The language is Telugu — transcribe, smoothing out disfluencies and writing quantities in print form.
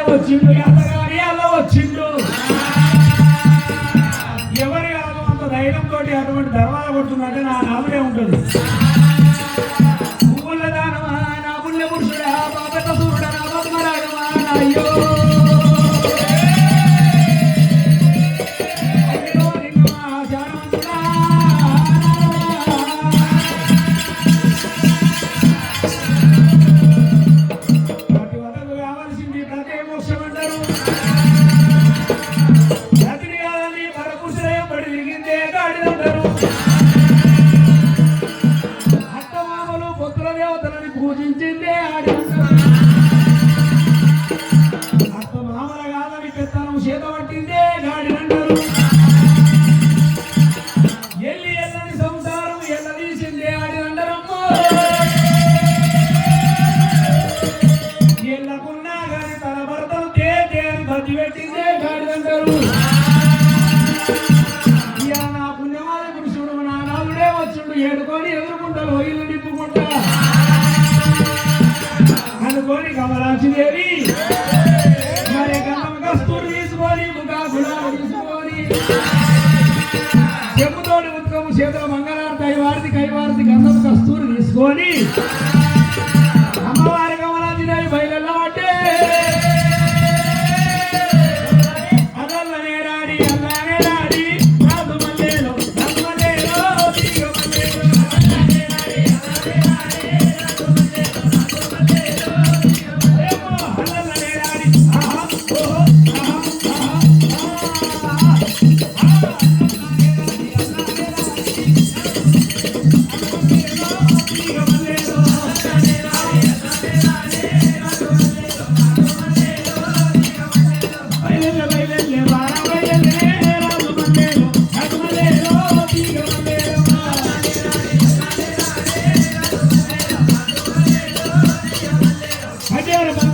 వచ్చిండు ఎల్లగాని అలా వచ్చిండు ఎవరి కాదు అంత ధైర్యంతో అటువంటి దర్వాజ కొడుతుందంటే నా నాలుగే ఉంటుంది పువ్వుల దానమా నా పుణ్య పురుషుడా బాబత సూర్యుడా నా బతుమరాగమా అయ్యో ఏడుకొని ఎదుర్కొంటారు ఇల్లు నిప్పుకుంటా అనుకోని కమలాక్షిదేవి మరి గంధం కస్తూరి తీసుకొని ముఖా గుడాలు తీసుకొని చెప్పుతోటి ఉత్కము చేతుల మంగళారతి కైవారతి గంధం కస్తూరి తీసుకొని అమ్మవారి కమలాక్షిదేవి బయలులో అంటే